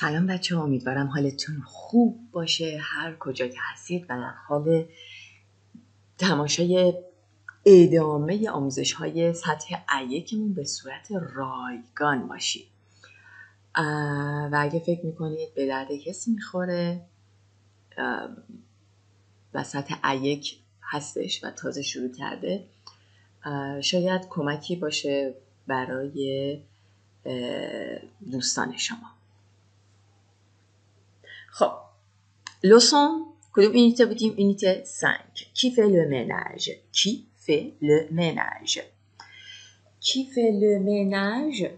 سلام بچه ها، امیدوارم حالتون خوب باشه هر کجا که هستید و در حال تماشای ادامه آموزش های سطح A1مون به صورت رایگان باشید و اگه فکر میکنید به درد کسی میخوره و سطح A1 هستش و تازه شروع کرده شاید کمکی باشه برای دوستان شما. خب leçon کدوم unité بودیم؟ unité 5 qui fait le ménage qui fait le ménage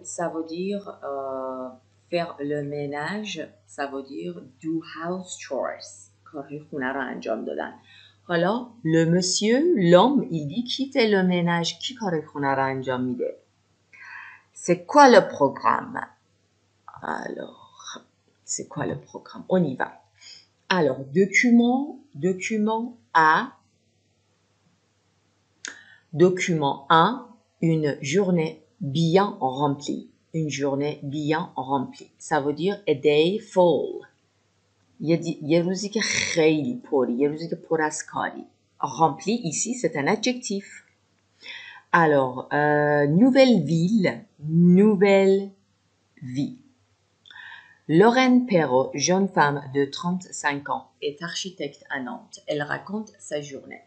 ça veut dire faire le ménage ça veut dire do house chores کارهای خونه رو انجام دادن. حالا le monsieur l'homme il dit qui fait le ménage کی کارهای خونه رو انجام میده. c'est quoi le programme? Alors c'est quoi le programme? On y va. Alors, document A, une journée bien remplie. Une journée bien remplie. Ça veut dire a day full. یه روزی که خیلی پری، یه روزی که پر از کاری. Rempli ici, c'est un adjectif. Alors, nouvelle vie. Lorraine Perrault, jeune femme de 35 ans, est architecte à Nantes. Elle raconte sa journée.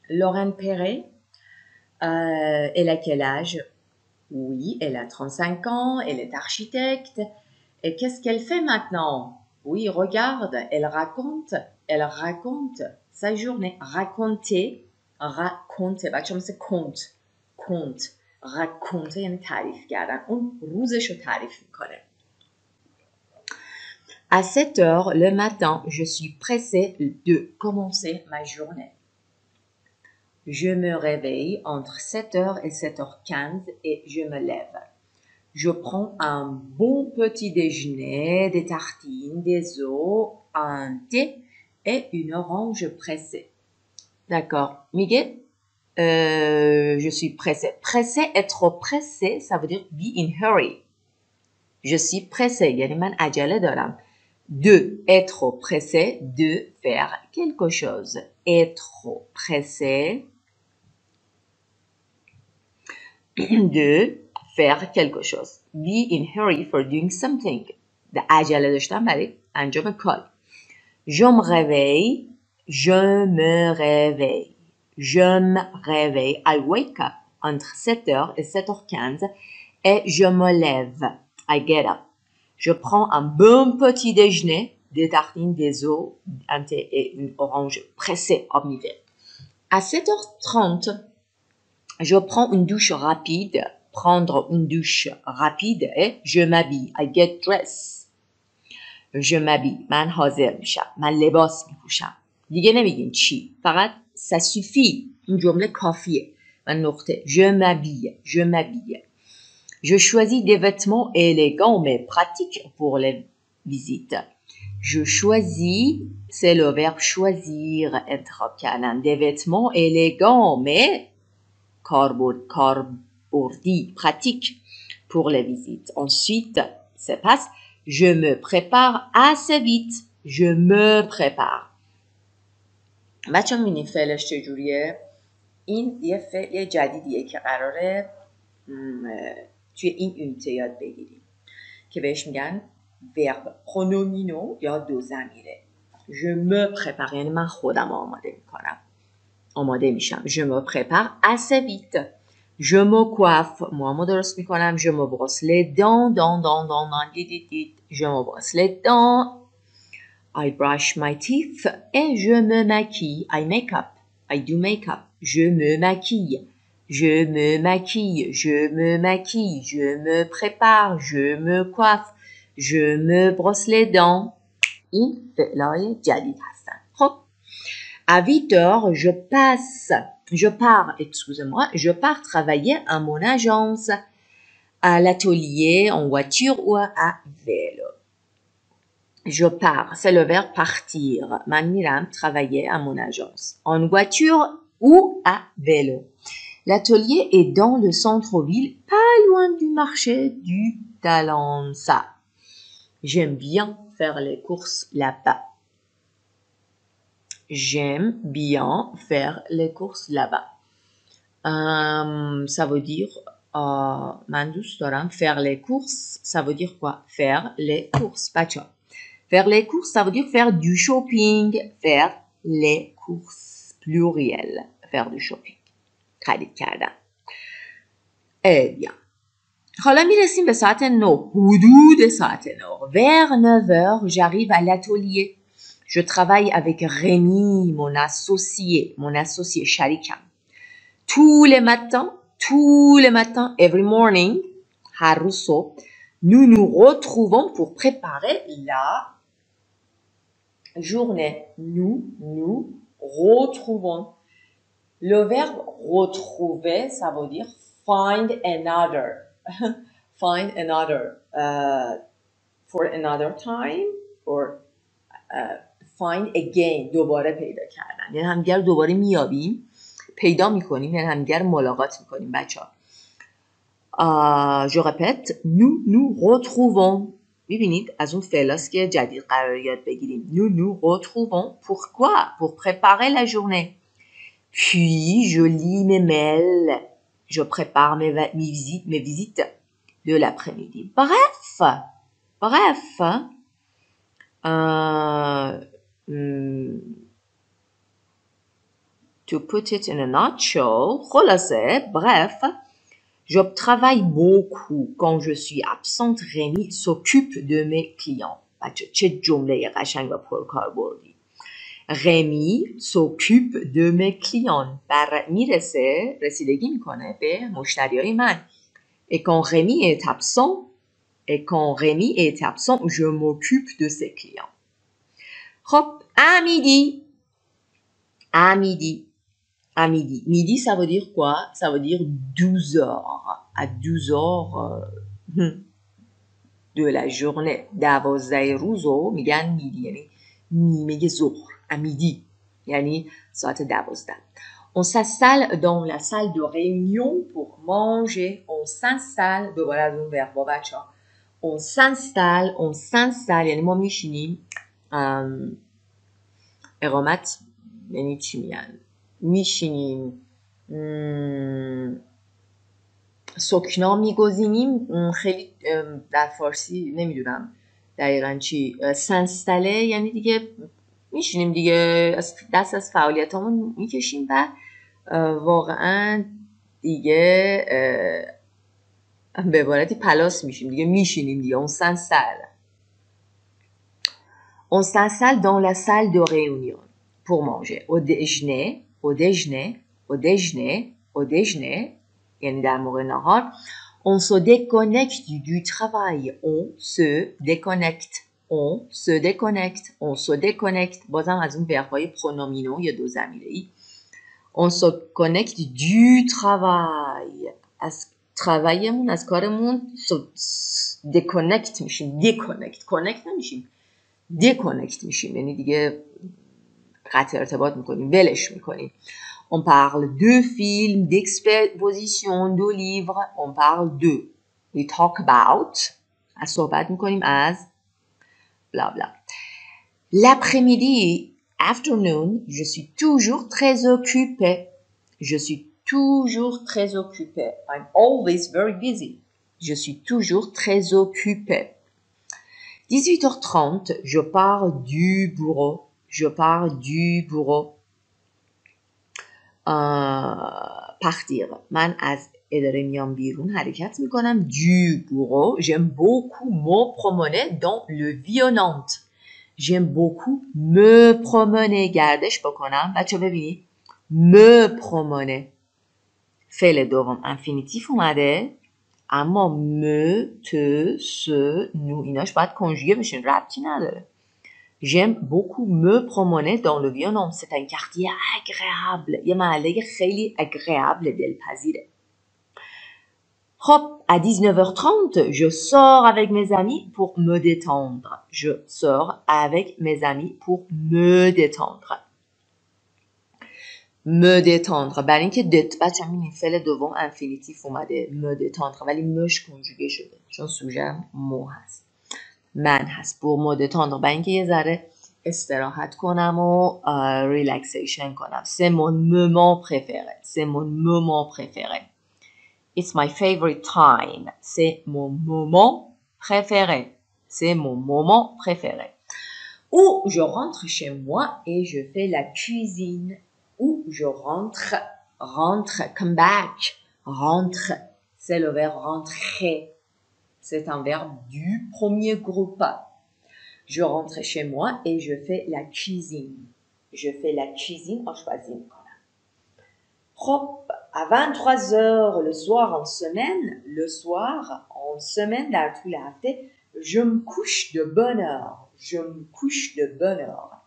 Lorraine Perrault, elle a quel âge? Oui, elle a 35 ans, elle est architecte. Et qu'est-ce qu'elle fait maintenant? Oui, regarde, elle raconte sa journée. Raconter, بچه‌ها مثل conte. raconter یعنی تعریف کردن. اون روزش رو تعریف میکنه. À 7 heures le matin, je suis pressée de commencer ma journée. Je me réveille entre 7h et 7h15 et je me lève. Je prends un bon petit déjeuner, des tartines, des œufs, un thé et une orange pressée. D'accord. Miguel, je suis pressée. Pressée, être pressée, ça veut dire be in hurry. Je suis pressée. یعنی من عجله دارم. De être pressé, de faire quelque chose. Être pressé, de faire quelque chose. Be in hurry for doing something. عجله داشتن برای انجام کار. Je me réveille. I wake up entre 7h et 7h15 et je me lève. I get up. Je prends un bon petit déjeuner, des tartines, des œufs, un thé et une orange pressée omnivore. À 7h30, je prends une douche rapide. Prendre une douche rapide et je m'habille. I get dressed. Je m'habille. من حاضر میشم. من لباس میپوشم. دیگه نمیگیم چی. فقط ça suffit. این جمله کافیه. من نقطه. Je m'habille. Je choisis des vêtements élégants mais pratiques pour les visites. Je choisis, c'est le verbe choisir, انتخاب کردن. Des vêtements élégants mais کاربردی, pratiques pour les visites. Ensuite, ça passe. Je me prépare assez vite. Je me prépare. بچه می‌بینید فعلش چجوریه؟ این یه فعل جدیدیه که قراره توی این یونیته یاد بگیریم که بهش میگن ورب پرونومینو یا دو ضمیره. Je me prépare یعنی من خودم آماده میشم. Je me prépare assez vite. Je me coiffe موامو درست میکنم. Je me brosse les dents Je me brosse les dents. I brush my teeth et je me maquille. I make up. I do make up. Je me maquille. Je me prépare, je me coiffe, je me brosse les dents. این فعلای جدید هستن. خب à 8h je pars travailler à mon agence, à l'atelier, en voiture ou à vélo. Je pars, c'est le verbe partir. من میرم travailler à mon agence, en voiture ou à vélo. L'atelier est dans le centre-ville, pas loin du marché du Talansa. J'aime bien faire les courses là-bas. J'aime bien faire les courses là-bas. Ça veut dire من دوست دارم faire les courses. Ça veut dire quoi? Faire les courses. بچه‌ها. Faire les courses, ça veut dire faire du shopping. Faire les courses. Pluriel. Faire du shopping. خرید کردن. Eh bien. حالا میرسیم به ساعت 9. حدود ساعت 9. Vers 9h, j'arrive à l'atelier. Je travaille avec Rémi, mon associé شریکم. Tous les matins, every morning, هر روز صبح, nous nous retrouvons pour préparer la journée. Nous retrouvons. Le verbe retrouver, ça veut dire find another. Find another for another time or find again. دوباره پیدا کردن. یعنی همدیگر دوباره میابیم. پیدا میکنیم یعنی همدیگر ملاقات میکنیم بچه‌ها. Je répète, nous retrouvons. میبینید از اون فعلاست که جدید قرار یاد بگیریم. Nous retrouvons. Pourquoi? Pour préparer la journée. Puis je lis mes mails. Je prépare mes visites de l'après-midi. Bref. To put it in a nutshell, خلاصه, bref, je travaille beaucoup. Quand je suis absente, Rémi s'occupe de mes clients. بچه چه جمله قشنگ و پرکاربردی. Rémi s'occupe de mes clients. رسیدگی میکنه به مشتریای من. Et quand Rémi est absent, je m'occupe de ses clients. خب, à midi. Midi, ça veut dire quoi? Ça veut dire 12 heures. À 12 heures de la journée. 12 روزو میگن میدی. یعنی نیمه ظهر. À midi. یعنی ساعت 12. On s'installe dans la salle de réunion pour manger. On s'installe. دوباره از اون verbe بچه ها. On s'installe. یعنی ما میشینیم. اقامت یعنی چی میگن؟ میشینیم. سکنا میگزینیم. خیلی در فارسی نمیدونم دقیقا چی. سنستله یعنی دیگه میشینیم دیگه دست از فعالیت همون میکشیم و واقعا دیگه به عبارتی پلاس میشیم دیگه میشینیم دیگه. اون On s'installe dans la salle de réunion pour manger. Au déjeuner, یعنی در موقع نهار. On se déconnecte du travail. On se déconnecte. بازم از اون verbeهای پرونومینو یا دو ضمیره‌ای. On se connecte du travail. از travailمون از کارمون déconnect میشیم. connect نمیشیم. déconnect میشیم. یعنی دیگه قطع ارتباط میکنیم. ولش میکنیم. On parle de films, d'expositions, de livres. On parle de. We talk about. از صحبت میکنیم از. Bla bla. L'après-midi, afternoon, je suis toujours très occupée. I'm always very busy. Je suis toujours très occupée. 18h30, je pars du bureau. partir. من از اداره میام بیرون حرکت میکنم. Du bureau. J'aime beaucoup me promener dans le Vieux-Nantes. J'aime beaucoup me promener. گردش بکنم. بچه ببینید. me promener. فعل دوم انفینیتیف اومده. اما me, te, se, nous ایناش باید کنجوگه بشین. ربطی نداره. J'aime beaucoup me promener dans le Vieux-Nantes. C'est un quartier agréable. یه محله خیلی agréable دلپذیره. خب, à 19h30, je sors avec mes amis pour me détendre. Me détendre. برای اینکه بچه همین فعل دوم انفینیتیف اومده. me détendre. ولی مش کنجوگه شده. چون سوژه مو هست. من هست pour me détendre برای اینکه یه ذره استراحت کنم و ریلکسیشن کنم. c'est mon moment préféré. c'est mon moment préféré. It's my favorite time. C'est mon moment préféré. C'est mon moment préféré. Ou je rentre chez moi et je fais la cuisine. Ou je rentre, come back. Rentre, c'est le verbe rentrer. C'est un verbe du premier groupe. Je rentre chez moi et je fais la cuisine. Je fais la cuisine آشپزی میکنم. خب à 23h le soir en semaine در طول هفته je me couche de bonne heure. Je me couche de bonne heure.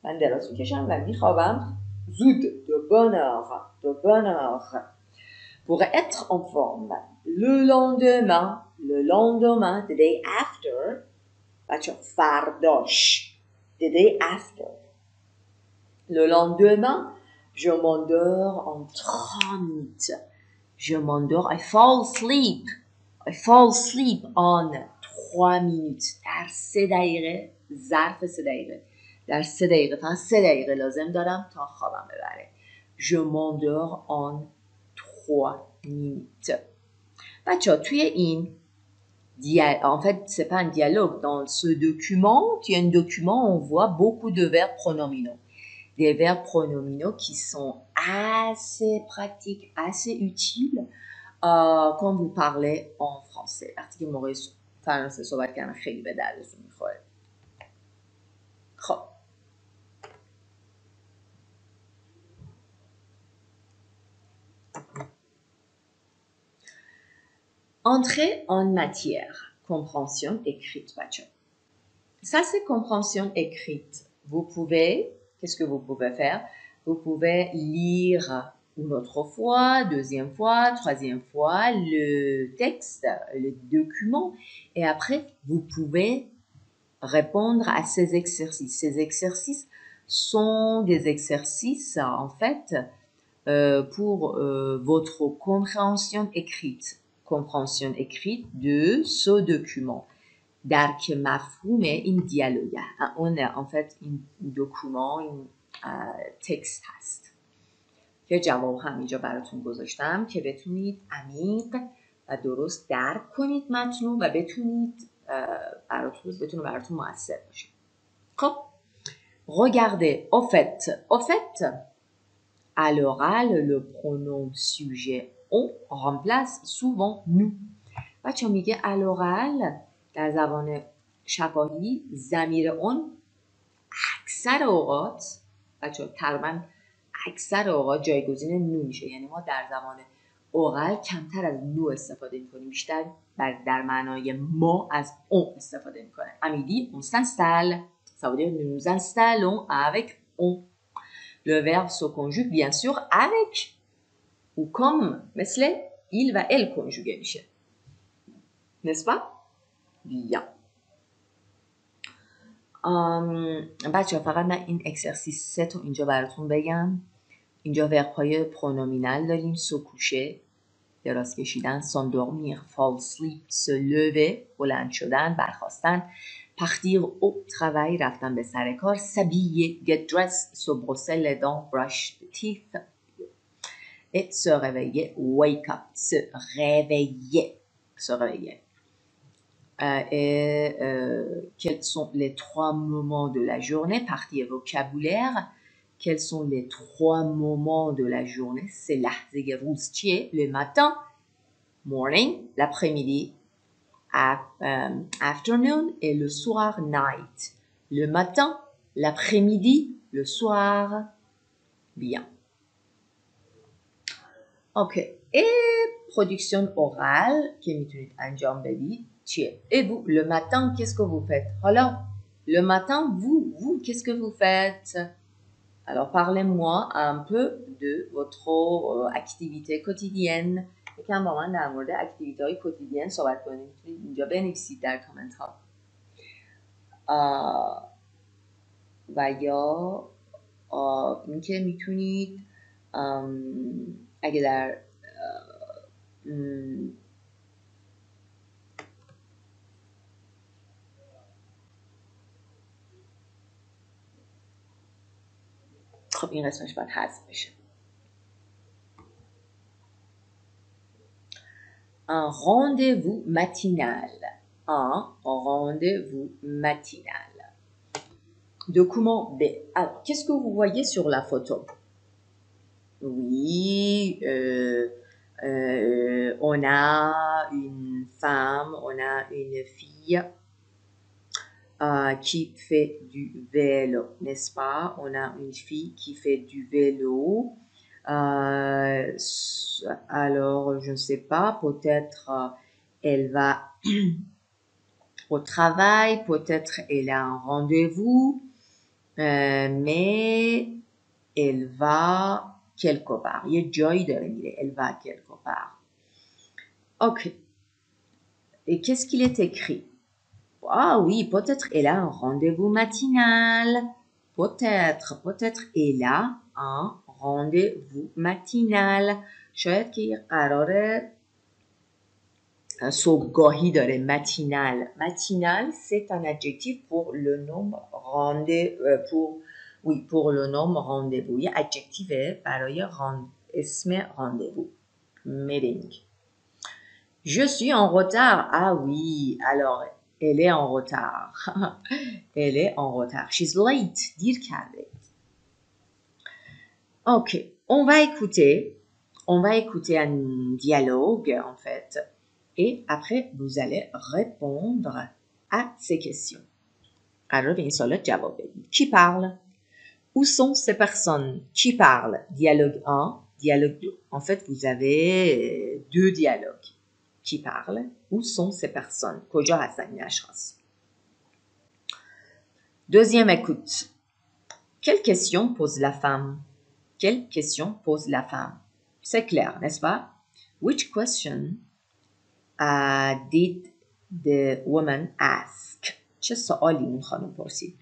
من دراز میکشم و میخوابم زود. de bonne heure. Pour être en forme. Le lendemain, the day after, بچه فرداش, the day after. Le lendemain, je m'endors en 3 minutes. Je m'endors, I fall asleep en 3 minutes. در 3 دقیقه, ظرف 3 دقیقه. در 3 دقیقه, فقط 3 دقیقه لازم دارم تا خوابم ببره. Je m'endors en 3 minutes. بچه توی این en fait, c'est pas un dialogue. Dans ce document, il y a un document, on voit beaucoup de verbes pronominaux. Des verbes pronominaux qui sont assez pratiques, assez utiles quand vous parlez en français. وقتی که موقع فرانسه صحبت کردن خیلی به دردتون میخوره. خب entrer en matière. Compréhension écrite, بچه. Ça, c'est compréhension écrite. Vous pouvez, qu'est-ce que vous pouvez faire? Vous pouvez lire une autre fois, deuxième fois, troisième fois le texte, le document, et après, vous pouvez répondre à ces exercices. Ces exercices sont des exercices, en fait, pour votre compréhension écrite. Compréhension écrite de ce document. درک مفهوم این دیالوگه. اون en fait این دکومان این تکست هست که جواب همینجا براتون گذاشتم که بتونید عمیق و درست درک کنید متن و بتونید بتونه براتون مؤثر باشه. خب regardez au fait à l'oral le pronom sujet on remplace souvent nous. بچه میگه à l'oral در زبان شفاهی ضمیر اون اکثر اوقات بچه تقریبا اکثر اوقات جایگزین نو میشه. یعنی ما در زبان اوغل کمتر از نو استفاده میکنیم، بیشتر در معنای ما از اون استفاده میکنه. امیدی on s'installe, ça veut dire nous nous installons avec on. Le verbe se conjugue bien sûr avec ou comme مثل il و elle conjugué میشه. n'est-ce pas? Bien. بچه ها فقط من این اکسرسیس 3 رو اینجا براتون بگم. اینجا ورب های پرونومینال داریم. سو کوشه، دراز کشیدن، s'endormir, fall asleep, se lever، بلند شدن، برخاستن، partir au travail، رفتن به سر کار، s'habiller, get dressed, se brosser les dents, brush the teeth et se réveiller, wake up, se réveiller. Quels sont les 3 moments de la journée? Partie vocabulaire. Quels sont les 3 moments de la journée? C'est لحظه روز چیه؟ Le matin, morning, l'après-midi, afternoon, et le soir, night. Le matin, l'après-midi, le soir. Bien. Ok. Et production orale که میتونید انجام بدید چیه؟ Et vous, le matin, qu'est-ce que vous faites? Alors, le matin, vous, qu'est-ce que vous faites? Alors, parlez-moi un peu de votre activité quotidienne. یکم با من در مورد اکتیویته های کوتیدین صحبت کنید. میتونید اینجا بنویسید در کامنت ها. و یا اینکه میتونید اگه در خب این قسمش باید حذف بشه. Un rendez-vous matinal. Un rendez-vous matinal. Document B. Alors, qu'est-ce que vous voyez sur la photo? Oui, on a une femme, on a une fille qui fait du vélo, n'est-ce pas? On a une fille qui fait du vélo. Alors, je ne sais pas, peut-être elle va au travail, peut-être elle a un rendez-vous, mais elle va quelque part. یه جایی داره میره. Elle va quelque part. Ok. Et qu'est-ce qu'il est écrit? Ah oui, peut-être elle a un rendez-vous matinal. Peut-être elle a un rendez-vous matinal. شاید که قراره صبحگاهی داره. matinal. Matinal, c'est un adjectif pour le nom pour le nom rendez-vous. یه adjective برای اسم rendez-vous. meeting. Je suis en retard. Ah oui, alors elle est en retard. Elle est en retard. She's late. دیر کرده. Ok, on va écouter un dialogue en fait. Et après, vous allez répondre à ces questions. قرار به این سوالات جواب بدید. Qui parle? Où sont ces personnes? Qui parle? Dialogue 1, dialogue 2. En fait, vous avez deux dialogues. Qui parle? Où sont ces personnes? کجا هستن این اشخاص؟ Deuxième écoute. Quelle question pose la femme? Quelle question pose la femme? C'est clair, n'est-ce pas? Which question did the woman ask? چه سوالی اون خانم پرسید؟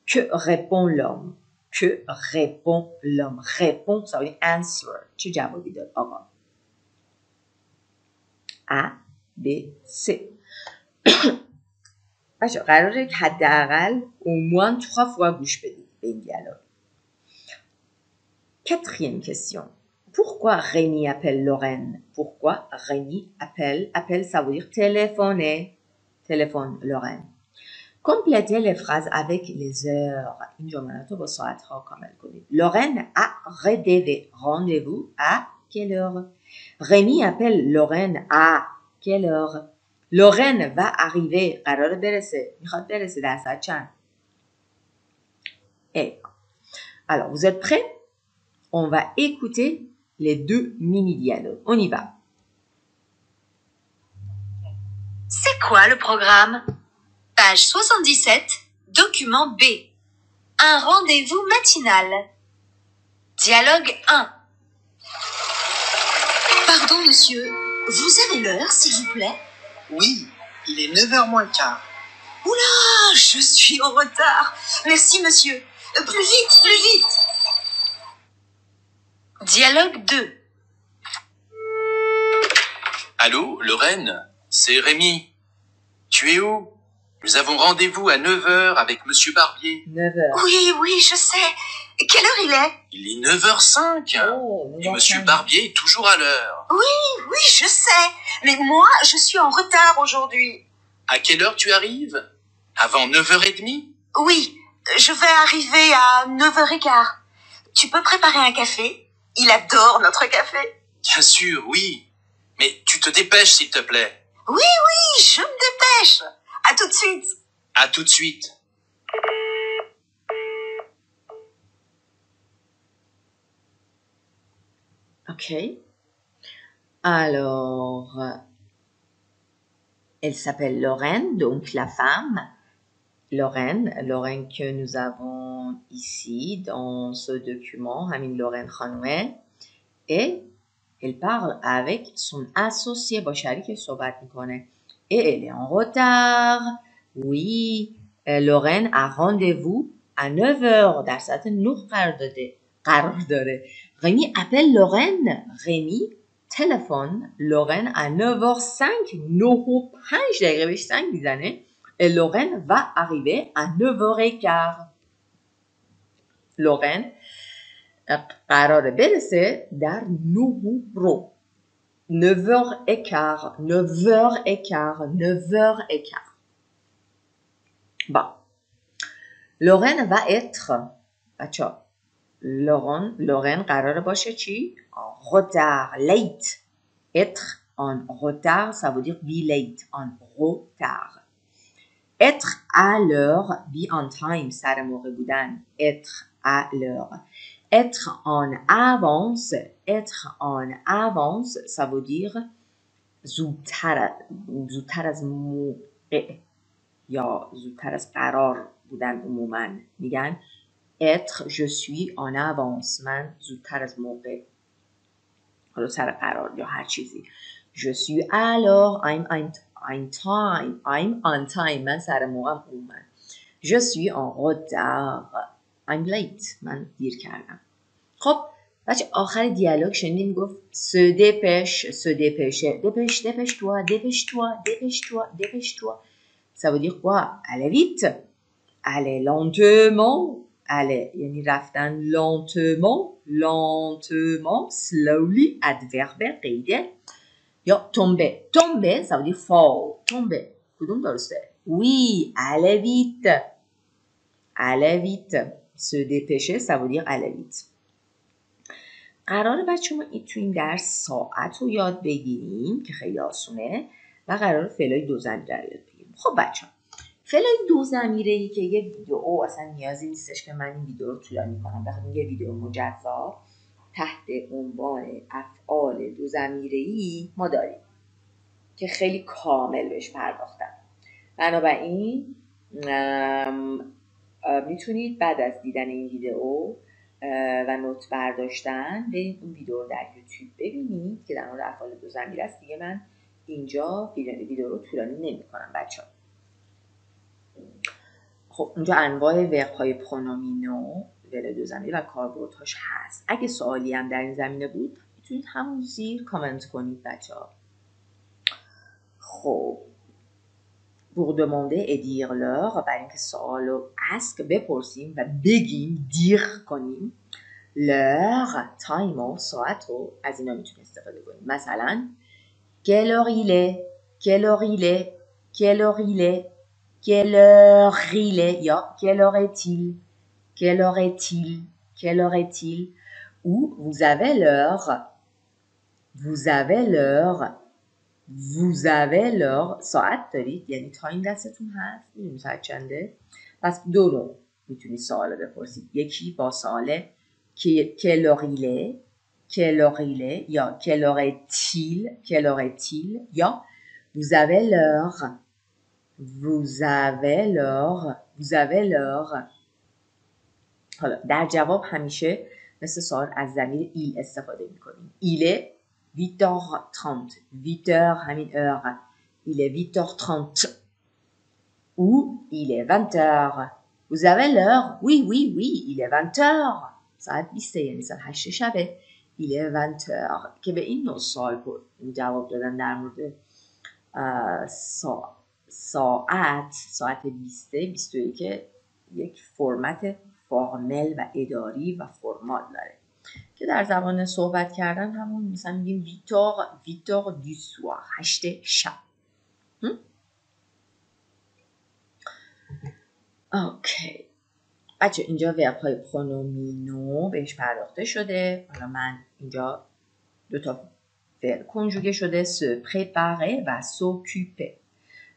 Que répond l'homme? Que répond l'homme? Répond, ça veut dire answer. چه جوابی داد آقا؟ A, B, C. بچه قراره که حداقل au moins 3 fois گوش بدید به این دیالوگ. Quatrième question. Pourquoi Rémi appelle Lorraine? Pourquoi Rémi appelle, ça veut dire téléphoner. Téléphone Lorraine. Complétez les phrases avec les heures. این جملات رو با ساعت‌ها کامل کنید. Lorraine a rendez-vous à quelle heure? Rémi appelle Lorraine à quelle heure? Lorraine va arriver. قراره برسه. میخواد برسه در ساعت چند؟ Et alors, vous êtes prêts? On va écouter les deux mini-dialogues. On y va. C'est quoi le programme? Page 77, document B. Un rendez-vous matinal. Dialogue 1. Pardon, monsieur. Vous avez l'heure, s'il vous plaît? Oui, il est 9h moins le quart. Oula, je suis en retard. Merci, monsieur. Plus vite, plus vite. Dialogue 2. Allô, Lorraine? C'est Rémi. Tu es où? Nous avons rendez-vous à 9h avec Monsieur Barbier. 9h. Oui, je sais. Quelle heure il est? Il est 9h05. Oh, Et Monsieur Barbier est toujours à l'heure. Oui, je sais. Mais moi, je suis en retard aujourd'hui. À quelle heure tu arrives? Avant 9h30? Oui, je vais arriver à 9h15. Tu peux préparer un café? Il adore notre café. Bien sûr, oui. Mais tu te dépêches, s'il te plaît. Oui, je me dépêche. À tout de suite. À tout de suite. Ok. Alors, elle s'appelle Lorraine, donc la femme. Lorraine que nous avons ici dans ce document, Hamine Lorraine Khanoué. Et elle parle avec son associé با شریک صحبت میکنه. Et elle est en retard. Oui, Lorraine a rendez-vous à 9h. در ساعت 9 قرار داره. Rémi appelle Lorraine. Rémi téléphone Lorraine à 9h05. 9:05 دقیقه بهش زنگ میزنه. Et Lorraine va arriver à 9h15. Lorraine قراره برسه در 9 رو. 9h15. 9h15. 9h15. با لورن و اتر. بچه ها لورن قراره باشه چی؟ en retard, late. Être en retard, ça veut dire be late, en retard. Être à l'heure, be on time, سر موقع بودن. Être à l'heure. Être en avance, être en avance, ça veut dire زودتر از موقع یا زودتر از قرار بودن. عموما میگن être je suis en avance، من زودتر از موقع، حالا سر قرار یا هر چیزی. je suis à l'heure، I'm on time، من سر موقعم عموما. je suis en retard، I'm late، من دیر کردم. خب بچه آخر دیالوگ شنیدیم گفت se dépêche، se dépêche، dépêche-toi، dépêche-toi، dépêche-toi، dépêche-toi. ça veut dire quoi؟ aller vite، aller lentement، aller یعنی رفتن lentement، lentement، slowly، adverbe غیره. یا tomber، tomber ça veut dire fall، tomber کدوم درسته؟ oui، aller vite، aller vite. se dépêcher ça veut dire aller vite. قراره بچه ما تو این درس ساعت رو یاد بگیریم که خیلی آسونه و قراره فعلای دو ضمیره رو یاد بگیریم. خب بچه ها فعلای دو ضمیره‌ای که یه ویدیو اصلا نیازی نیستش که من این ویدیو رو طولانی کنم، بخاطر یه ویدیو مجزا تحت عنوان افعال دو ضمیره‌ای ما داریم که خیلی کامل بهش پرداختم. بنابراین میتونید بعد از دیدن این ویدیو و نوت برداشتن برید اون ویدیو رو در یوتیوب ببینید که در مورد افعال دو ضمیره است. دیگه من اینجا ویدیو رو طولانی نمی‌کنم بچه‌ها. خب اونجا انواع ورب‌های پرونومینو، فعل دو ضمیره و کاربردهاش هست. اگه سوالی هم در این زمینه بود میتونید همون زیر کامنت کنید بچه‌ها. خب pour demander et dire leur، برای اینکه سوال رو ask بپرسیم و بگیم دیر کنیم، leur time و ساعت رو از اینا میتونیم استفاده کنیم. مثلا quelle heure il est، quelle heure il est، quelle heure il est، quelle heure il est یا quelle heure est-il، quelle heure est-il، quelle heure est-il. ou vous avez l'heure، vous avez l'heure، vous avez l'heure. ساعت دارید یعنی تایم دستتون هست، میدونید ساعت چنده. پس دو نوع میتونید سوال بپرسید، یکی با سوال quelle heure il est، quelle heure il est یا quelle heure est-il، quelle heure est-il یا vous avez l'heure، vous avez l'heure، vous avez l'heure. حالا در جواب همیشه مثل سوال از ضمیر il استفاده میکنیم. il est 8h30، 8h همین heure، il est 8h30 ou il est 20h. vous avez l'heure؟ oui oui oui il est 20h، ساعت 20 یعنی ساعت 8 شبه. il est 20h. که به این نوع سوال جواب دادن در مورد ساعت 20 21 که یک فرمت فرمل و اداری و فرمال داره که در زبان صحبت کردن همون مثلا میگیم 8h du soir، 8 شب. اوکی بچه اینجا ورب‌های پرونومینو بهش پرداخته شده. حالا من اینجا دو تا فعل کنجوگه شده، se préparer و s'occuper.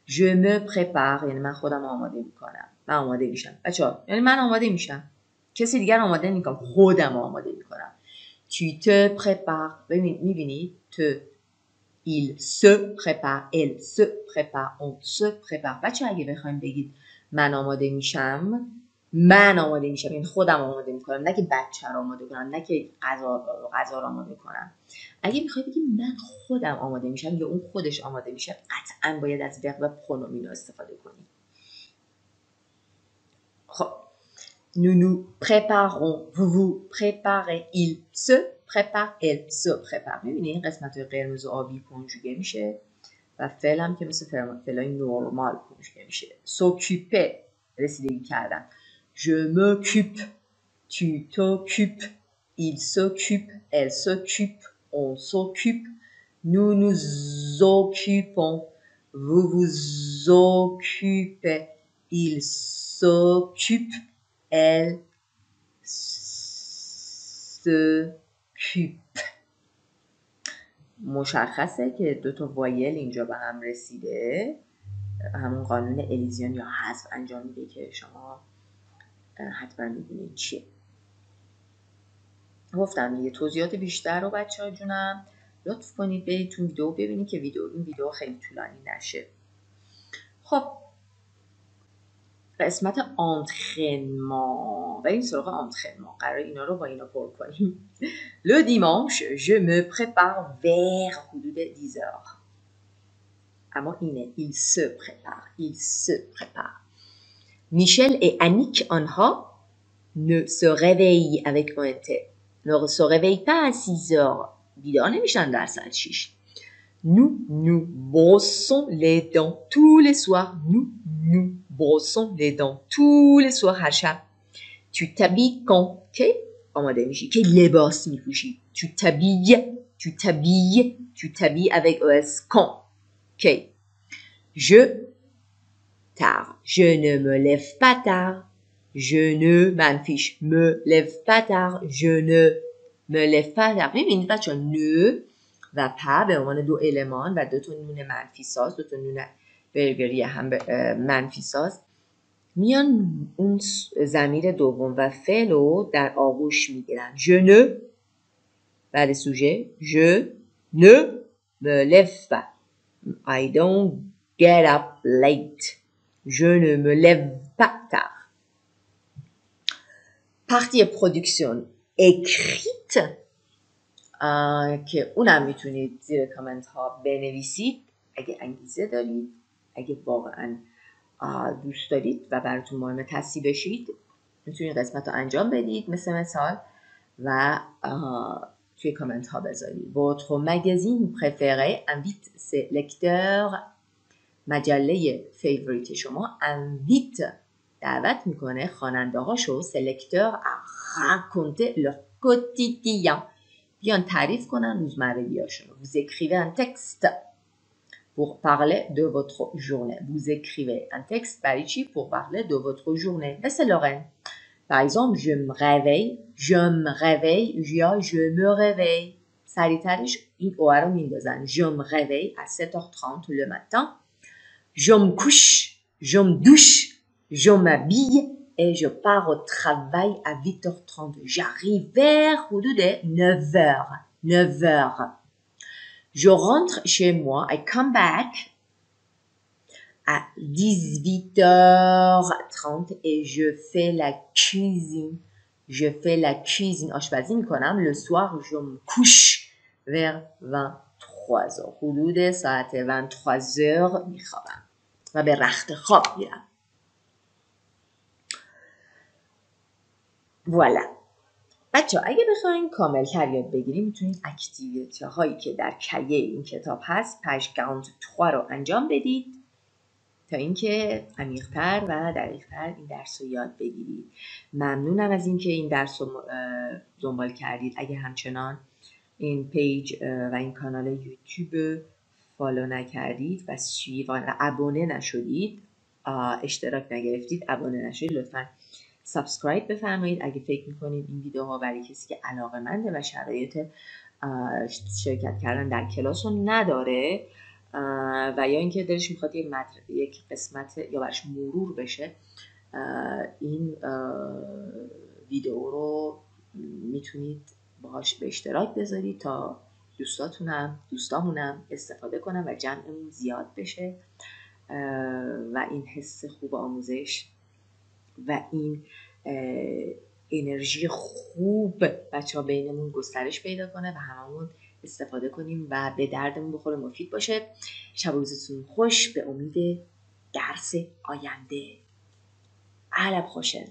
je me prépare یعنی من خودم آماده میکنم، من آماده میشم بچه‌ها، یعنی من آماده میشم، کسی دیگر آماده نمیکنم، خودم آماده میکنم. tu te prépares، میبینید te، il se prépare، elle se prépare، on se prépare. بچه اگه بخوایم بگید من آماده میشم، من آماده میشم یعنی خودم آماده میکنم، نه که بچه رو آماده کنم، نه که غذا رو آماده کنم. اگه میخوای بگی من خودم آماده میشم یا اون خودش آماده میشه، قطعا باید از ورب پرونومینو استفاده کنی. خب nous nous préparons، vous vous préparez، il se prépare، elle se prépare. میبینی این قسمت قرمز و آبی کنجوگه میشه و فعل هم که مثل فعلای نورمال کنجوگه میشه. s'occuper رسیدگی کردن، je m'occupe، tu t'occupes، il s'occupe, elle s'occupe, on s'occupe, nous nous occupons, vous vous occupez, il s'occupe, elle s'occupe. مشخصه که دو تا وایل اینجا به هم رسیده، همون قانون الیزیون یا حذف انجام میده که شما حتما میدونید چیه. گفتم یه توضیحات بیشتر رو بچه‌ها جونم لطف کنید برید تو ویدیو ببینید که این ویدیو خیلی طولانی نشه. خب قسمت انترینمان، بریم سراغ انترینمان. قراره اینا رو با اینا پر کنیم. Le dimanche, je me prépare vers حدود 10 heures. اما اینه il se prépare. Michel et Annick آنها ne se réveillent avec mon thé. Ne se réveillent pas à 6 heures. بیدار نمیشن در ساعت 6. Nous brossons les dents tous les soirs. Nous brossons les dents tous les soirs هر شب. Tu t'habilles quand? کی آماده میشی؟ کی لباس میپوشی؟ Tu t'habilles avec ES quand? کی je ne me lève pas tard. Je ne منفیش me lève pas tard. Je ne me lève pas tard. ببینید بچه ne و pa به عنوان دو المان و دو تا نون منفی ساز، دو تا نون برگری هم منفی ساز میان اون ضمیر دوم و فعل رو در آغوش میگیرن. je ne بعد سوژه je ne me lève pas. I don't get up late. Je ne me lève pas tard. Partie production écrite که اونم میتونید زیر کامنت ها بنویسید اگه انگیزه دارید، اگه واقعا دوست دارید و براتون مهم تصحیح بشید میتونید قسمت رو انجام بدید مثال و توی کامنت ها بذارید. Votre magazine préféré invite ses lecteurs. مجله فیوریت شما invite دعوت میکنه خواننده هاشو سلکتور à raconter leur quotidien بیان تعریف کنن روزمرگیاشون. Vous écrivez un texte pour parler de votre journée. Vous écrivez un texte برای چی؟ pour parler de votre journée. مثل لورن. Par exemple, je me réveille یا je me réveille. سریعترش این او رو میندازن. Je me réveille à 7h30 le matin. Je me couche, je me douche, je m'habille et je pars au travail à 8h30. J'arrive vers 9h. Je rentre chez moi, I come back à 18h30 et je fais la cuisine. آشپزی میکنم. Le soir, je me couche vers 23h. حدود ساعت 23h میخوابم و به رخت خواب میرم. والا بچه ها اگه بخواین کامل تر یاد بگیریم میتونید اکتیویتی هایی که در کیه این کتاب هست پژ 43 رو انجام بدید تا اینکه عمیق‌تر و دقیق‌تر این درس رو یاد بگیرید. ممنونم از اینکه این درس رو دنبال کردید. اگه همچنان این پیج و این کانال یوتیوب فالو نکردید و ابونه نشدید، اشتراک نگرفتید، ابونه نشدید، لطفاً سابسکرایب بفرمایید. اگه فکر میکنید این ویدیوها برای کسی که علاقه‌منده و شرایط شرکت کردن در کلاس رو نداره و یا اینکه دلش میخواد یک قسمت یا براش مرور بشه، این ویدیو رو میتونید باهاش به اشتراک بذارید تا دوستامونم استفاده کنن و جمعمون زیاد بشه و این حس خوب آموزش و این انرژی خوب بچه ها بینمون گسترش پیدا کنه و هممون استفاده کنیم و به دردمون بخوره، مفید باشه. شب و روزتون خوش، به امید درس آینده. علب خوشن.